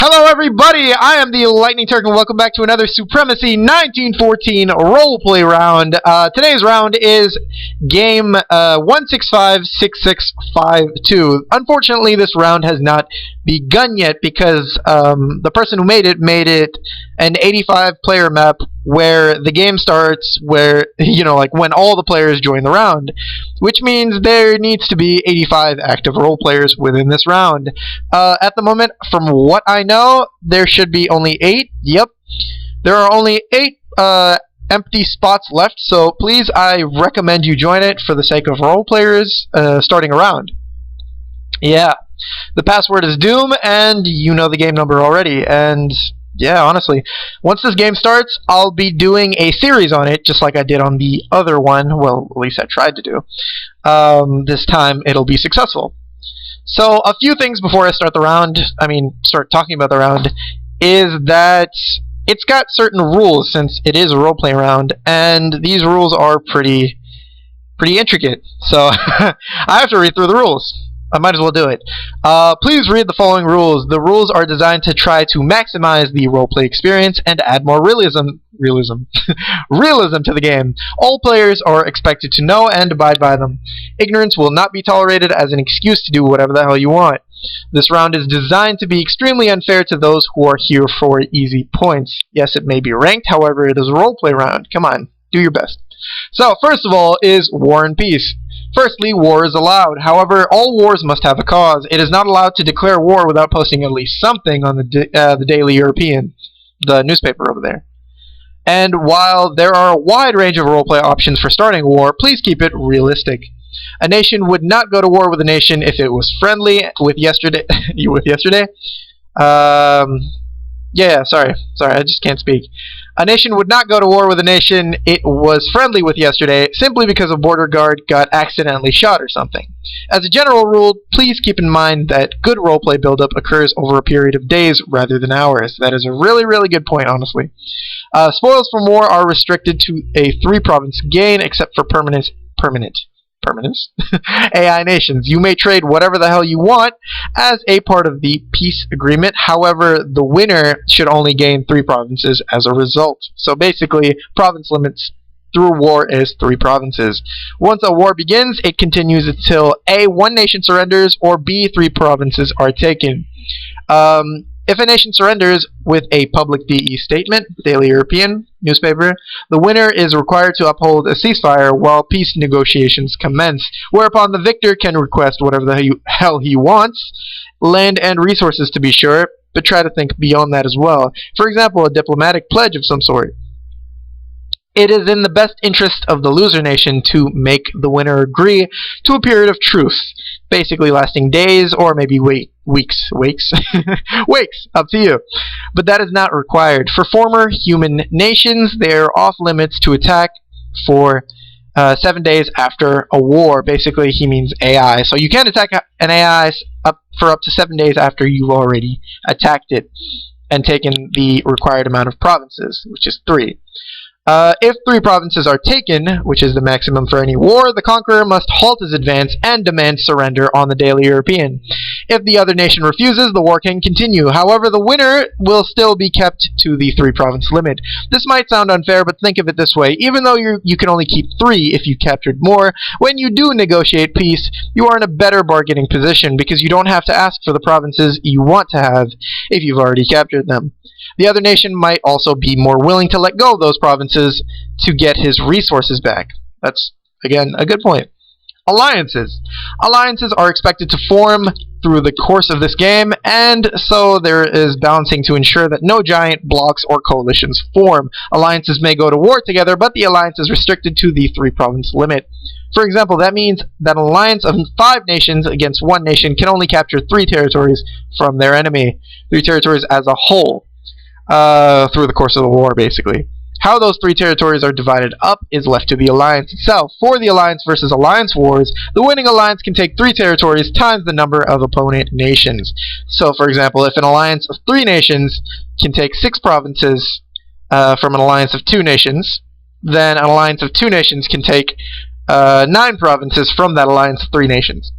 Hello everybody, I am the LightningTurk and welcome back to another Supremacy 1914 roleplay round. Today's round is game 1656652. Unfortunately, this round has not begun yet because the person who made it an 85 player map where the game starts where, like when all the players join the round, which means there needs to be 85 active role players within this round. At the moment, from what I know, there should be only 8. Yep, there are only 8 empty spots left, so please, I recommend you join it for the sake of role players starting a round. Yeah, the password is Doom, and you know the game number already, and yeah, honestly, once this game starts, I'll be doing a series on it, just like I did on the other one. Well, at least I tried to do. This time, it'll be successful. So, a few things before I start talking about the round, is that it's got certain rules, since it is a role-play round, and these rules are pretty intricate. So, I have to read through the rules. I might as well do it. Please read the following rules. The rules are designed to try to maximize the roleplay experience and add more realism to the game. All players are expected to know and abide by them. Ignorance will not be tolerated as an excuse to do whatever the hell you want. This round is designed to be extremely unfair to those who are here for easy points. Yes, it may be ranked, however, it is a roleplay round. Come on, do your best. So, first of all is War and Peace. Firstly, war is allowed. However, all wars must have a cause. It is not allowed to declare war without posting at least something on the Daily European, the newspaper over there. And while there are a wide range of roleplay options for starting a war, please keep it realistic. A nation would not go to war with a nation if it was friendly with yesterday. Sorry, I just can't speak. A nation would not go to war with a nation it was friendly with yesterday simply because a border guard got accidentally shot or something. As a general rule, please keep in mind that good roleplay buildup occurs over a period of days rather than hours. That is a really, really good point, honestly. Spoils from war are restricted to a 3-province gain except for permanence AI nations. You may trade whatever the hell you want as a part of the peace agreement. However, the winner should only gain 3 provinces as a result. So basically, province limits through war is 3 provinces. Once a war begins, it continues until A, 1 nation surrenders, or B, 3 provinces are taken. If a nation surrenders with a public DE statement, Daily European newspaper, the winner is required to uphold a ceasefire while peace negotiations commence, whereupon the victor can request whatever the hell he wants, land and resources to be sure, but try to think beyond that as well. For example, a diplomatic pledge of some sort. It is in the best interest of the loser nation to make the winner agree to a period of truce, basically lasting days or maybe weeks, up to you. But that is not required. For former human nations, they are off limits to attack for 7 days after a war. Basically, he means AI. So you can attack an AI for up to 7 days after you've already attacked it and taken the required amount of provinces, which is 3. If 3 provinces are taken, which is the maximum for any war, the conqueror must halt his advance and demand surrender on the Daily European. If the other nation refuses, the war can continue. However, the winner will still be kept to the 3-province limit. This might sound unfair, but think of it this way. Even though you can only keep 3 if you captured more, when you do negotiate peace, you are in a better bargaining position because you don't have to ask for the provinces you want to have if you've already captured them. The other nation might also be more willing to let go of those provinces to get his resources back. That's, again, a good point. Alliances. Alliances are expected to form through the course of this game, and so there is balancing to ensure that no giant blocks or coalitions form. Alliances may go to war together, but the alliance is restricted to the 3-province limit. For example, that means that an alliance of 5 nations against 1 nation can only capture 3 territories from their enemy. 3 territories as a whole. Through the course of the war, basically. How those 3 territories are divided up is left to the alliance itself. For the alliance versus alliance wars, the winning alliance can take 3 territories times the number of opponent nations. So, for example, if an alliance of 3 nations can take 6 provinces from an alliance of 2 nations, then an alliance of 2 nations can take 9 provinces from that alliance of 3 nations.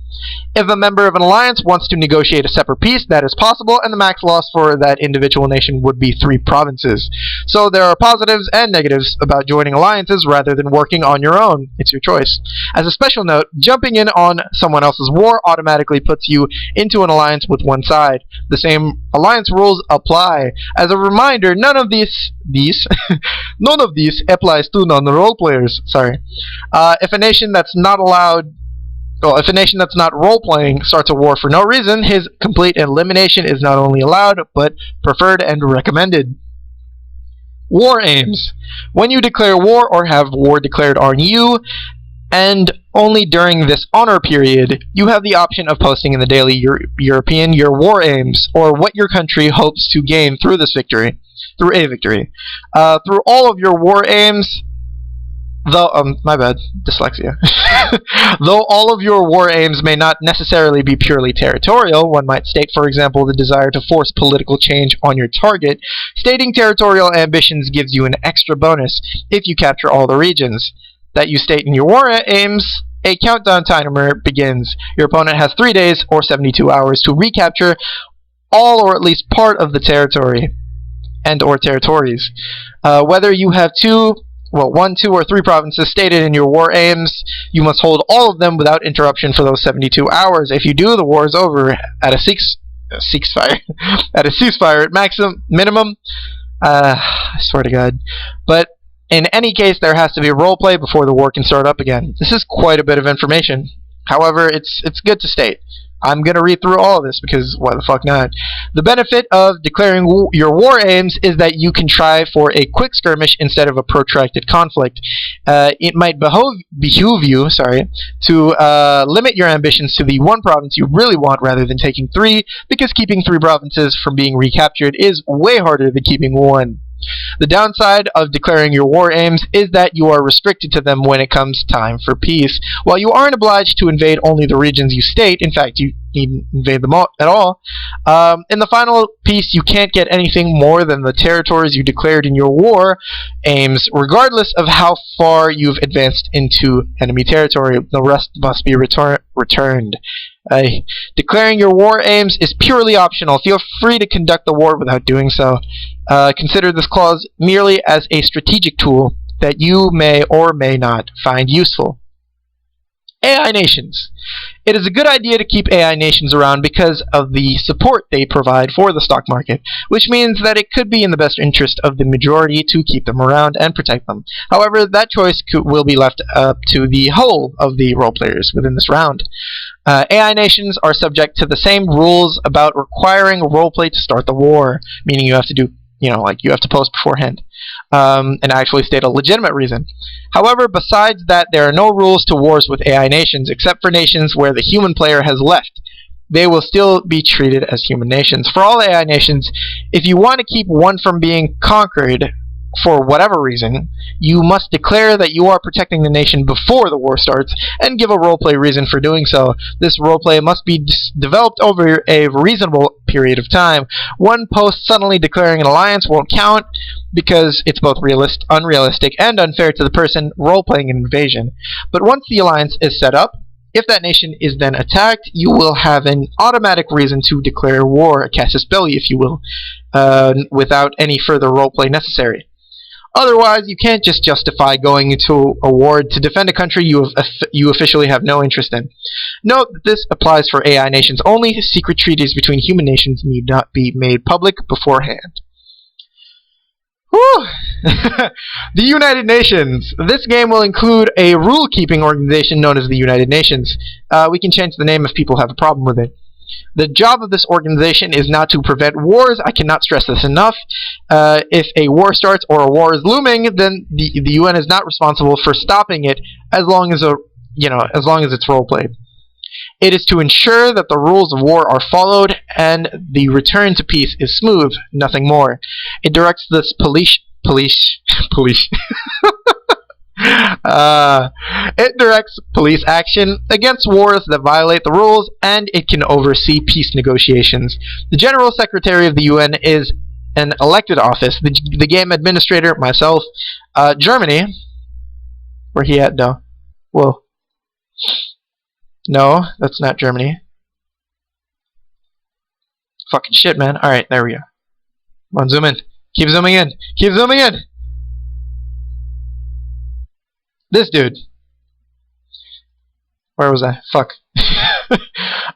If a member of an alliance wants to negotiate a separate peace, that is possible, and the max loss for that individual nation would be 3 provinces. So there are positives and negatives about joining alliances rather than working on your own. It's your choice. As a special note, jumping in on someone else's war automatically puts you into an alliance with one side. The same alliance rules apply. As a reminder, none of these applies to non-role players. Sorry. If a nation that's not role-playing starts a war for no reason, his complete elimination is not only allowed, but preferred and recommended. War aims. When you declare war or have war declared on you, and only during this honor period, you have the option of posting in the Daily European your war aims, or what your country hopes to gain through a victory. Through all of your war aims, my bad, dyslexia. Though all of your war aims may not necessarily be purely territorial, one might state, for example, the desire to force political change on your target. Stating territorial ambitions gives you an extra bonus if you capture all the regions that you state in your war aims. A countdown timer begins. Your opponent has 3 days or 72 hours to recapture all or at least part of the territory and/or territories. Whether you have 1, 2, or 3 provinces stated in your war aims, you must hold all of them without interruption for those 72 hours. If you do, the war is over at a ceasefire. At a ceasefire at minimum. I swear to God. But in any case, there has to be a roleplay before the war can start up again. This is quite a bit of information. However, it's good to state. I'm going to read through all of this because why the fuck not? The benefit of declaring your war aims is that you can try for a quick skirmish instead of a protracted conflict. It might behoove you to limit your ambitions to the 1 province you really want rather than taking 3, because keeping 3 provinces from being recaptured is way harder than keeping 1. The downside of declaring your war aims is that you are restricted to them when it comes time for peace. While you aren't obliged to invade only the regions you state, in fact, you needn't invade them all, at all, in the final peace you can't get anything more than the territories you declared in your war aims, regardless of how far you've advanced into enemy territory. The rest must be returned. Declaring your war aims is purely optional. Feel free to conduct the war without doing so. Consider this clause merely as a strategic tool that you may or may not find useful. AI nations. It is a good idea to keep AI nations around because of the support they provide for the stock market, which means that it could be in the best interest of the majority to keep them around and protect them. However, that choice will be left up to the whole of the role players within this round. AI nations are subject to the same rules about requiring roleplay to start the war, meaning you have to do, you have to post beforehand, and actually state a legitimate reason. However, besides that, there are no rules to wars with AI nations, except for nations where the human player has left. They will still be treated as human nations. For all AI nations, if you want to keep one from being conquered for whatever reason, you must declare that you are protecting the nation before the war starts, and give a roleplay reason for doing so. This roleplay must be developed over a reasonable period of time. One post suddenly declaring an alliance won't count, because it's both unrealistic and unfair to the person roleplaying an invasion. But once the alliance is set up, if that nation is then attacked, you will have an automatic reason to declare war, a casus belli if you will, without any further roleplay necessary. Otherwise, you can't just justify going into a war to defend a country you officially have no interest in. Note that this applies for AI nations only. Secret treaties between human nations need not be made public beforehand. Whew. The United Nations. This game will include a rule-keeping organization known as the United Nations. We can change the name if people have a problem with it. The job of this organization is not to prevent wars. I cannot stress this enough. If a war starts or a war is looming, then the UN is not responsible for stopping it as long as it's roleplayed. It is to ensure that the rules of war are followed and the return to peace is smooth, nothing more. It directs this police. It directs police action against wars that violate the rules, and it can oversee peace negotiations. The General Secretary of the UN is an elected office. The game administrator, myself, Germany, where he at though? Well, No, that's not Germany. Fucking shit, man. Alright, there we go. Come on, zoom in. Keep zooming in. Keep zooming in! This dude. Where was I? Fuck.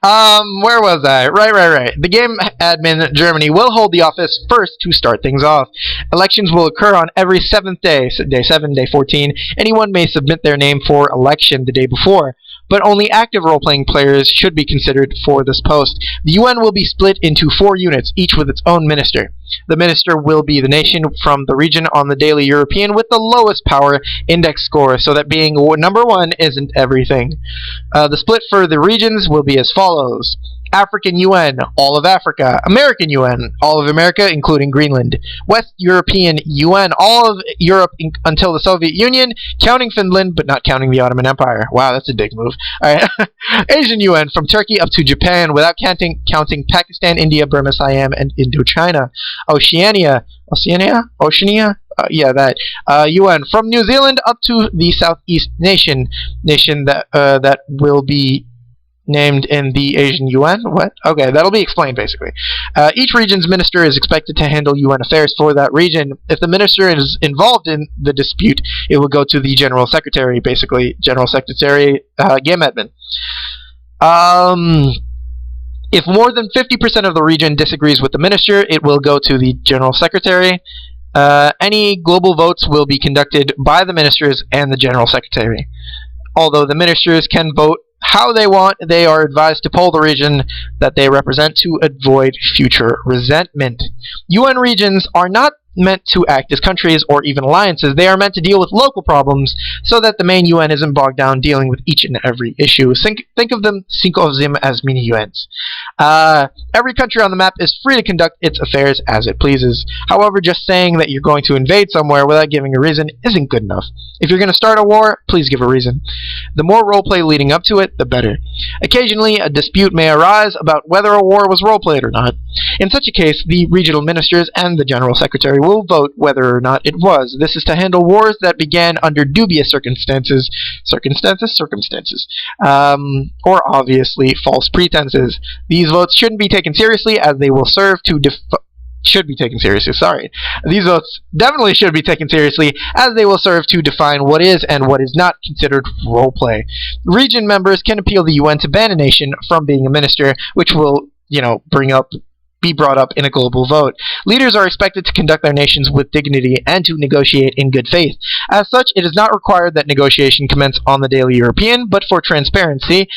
Where was I? Right. The game admin Germany will hold the office first to start things off. Elections will occur on every 7th day, day 7, day 14. Anyone may submit their name for election the day before, but only active role-playing players should be considered for this post. The UN will be split into 4 units, each with its own minister. The minister will be the nation from the region on the daily European with the lowest power index score, so that being number 1 isn't everything. The split for the regions will be as follows. African UN, all of Africa. American UN, all of America, including Greenland. West European UN, all of Europe until the Soviet Union, counting Finland, but not counting the Ottoman Empire. Wow, that's a big move. All right. Asian UN, from Turkey up to Japan, without counting Pakistan, India, Burma, Siam, and Indochina. Oceania, UN, from New Zealand up to the Southeast nation that will be named in the Asian UN? What? Okay, that'll be explained, basically. Each region's minister is expected to handle UN affairs for that region. If the minister is involved in the dispute, it will go to the General Secretary, basically. General Secretary, game admin. If more than 50% of the region disagrees with the minister, it will go to the General Secretary. Any global votes will be conducted by the ministers and the General Secretary. Although the ministers can vote how they want, they are advised to poll the region that they represent to avoid future resentment. UN regions are not meant to act as countries or even alliances. They are meant to deal with local problems so that the main UN isn't bogged down dealing with each and every issue. Think of them as mini UNs. Every country on the map is free to conduct its affairs as it pleases. However, just saying that you're going to invade somewhere without giving a reason isn't good enough. If you're going to start a war, please give a reason. The more roleplay leading up to it, the better. Occasionally, a dispute may arise about whether a war was roleplayed or not. In such a case, the regional ministers and the General Secretary will vote whether or not it was. This is to handle wars that began under dubious circumstances, or obviously false pretenses. These votes shouldn't be taken seriously as they will serve to These votes definitely should be taken seriously as they will serve to define what is and what is not considered roleplay. Region members can appeal the UN to ban a nation from being a minister, which will, be brought up in a global vote. Leaders are expected to conduct their nations with dignity and to negotiate in good faith. As such, it is not required that negotiation commence on the daily European, but for transparency,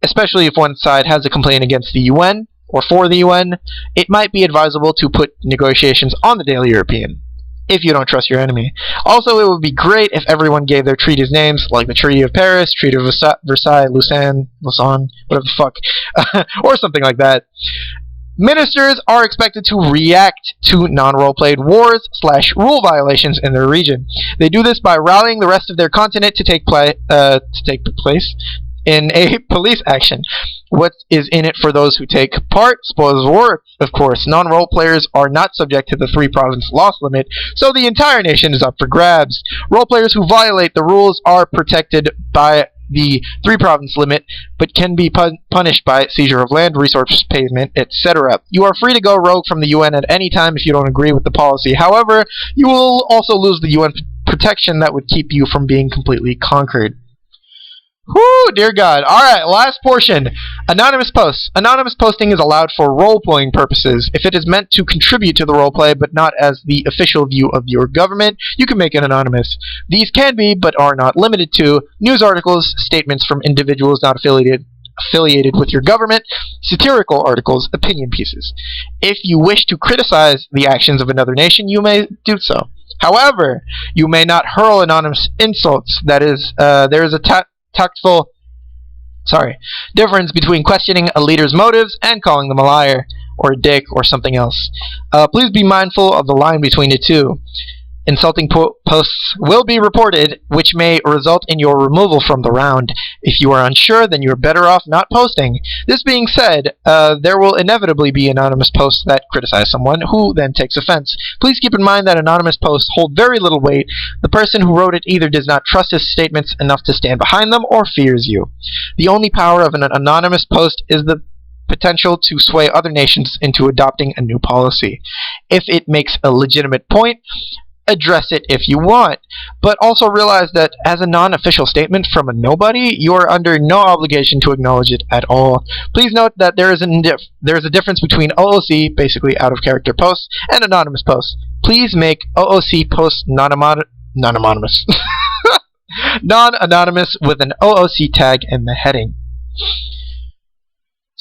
especially if one side has a complaint against the UN or for the UN, it might be advisable to put negotiations on the daily European, if you don't trust your enemy. Also, it would be great if everyone gave their treaties names, like the Treaty of Paris, Treaty of Versailles, Lausanne, whatever the fuck, or something like that. Ministers are expected to react to non-roleplayed wars / rule violations in their region. They do this by rallying the rest of their continent to take place in a police action. What is in it for those who take part? Spoils of war, of course. Non-role players are not subject to the 3-province loss limit, so the entire nation is up for grabs. Role players who violate the rules are protected by the 3-province limit, but can be punished by seizure of land, resource payment, etc. You are free to go rogue from the UN at any time if you don't agree with the policy. However, you will also lose the UN protection that would keep you from being completely conquered. Whew, dear God. Alright, last portion. Anonymous posts. Anonymous posting is allowed for role-playing purposes. If it is meant to contribute to the roleplay, but not as the official view of your government, you can make it anonymous. These can be, but are not limited to, news articles, statements from individuals not affiliated with your government, satirical articles, opinion pieces. If you wish to criticize the actions of another nation, you may do so. However, you may not hurl anonymous insults. That is, there is a tactful difference between questioning a leader's motives and calling them a liar or a dick or something else. Please be mindful of the line between the two. Insulting posts will be reported, which may result in your removal from the round. If you are unsure, then you are better off not posting. This being said, there will inevitably be anonymous posts that criticize someone, who then takes offense. Please keep in mind that anonymous posts hold very little weight. The person who wrote it either does not trust his statements enough to stand behind them, or fears you. The only power of an anonymous post is the potential to sway other nations into adopting a new policy. If it makes a legitimate point, address it if you want, but also realize that as a non-official statement from a nobody, you are under no obligation to acknowledge it at all. Please note that there is a difference between OOC, basically out-of-character posts, and anonymous posts. Please make OOC posts non-anonymous with an OOC tag in the heading.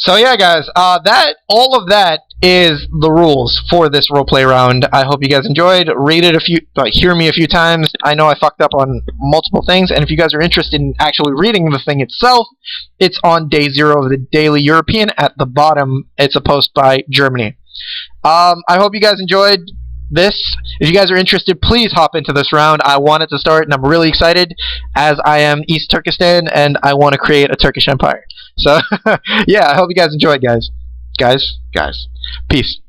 So yeah, guys, all of that is the rules for this roleplay round. I hope you guys enjoyed. Hear me a few times. I know I fucked up on multiple things, and if you guys are interested in actually reading the thing itself, it's on day 0 of the Daily European. At the bottom, it's a post by Germany. I hope you guys enjoyed this. If you guys are interested, please hop into this round. I want it to start, and I'm really excited, as I am East Turkestan, and I want to create a Turkish empire. So, yeah, I hope you guys enjoyed, guys. Guys. Peace.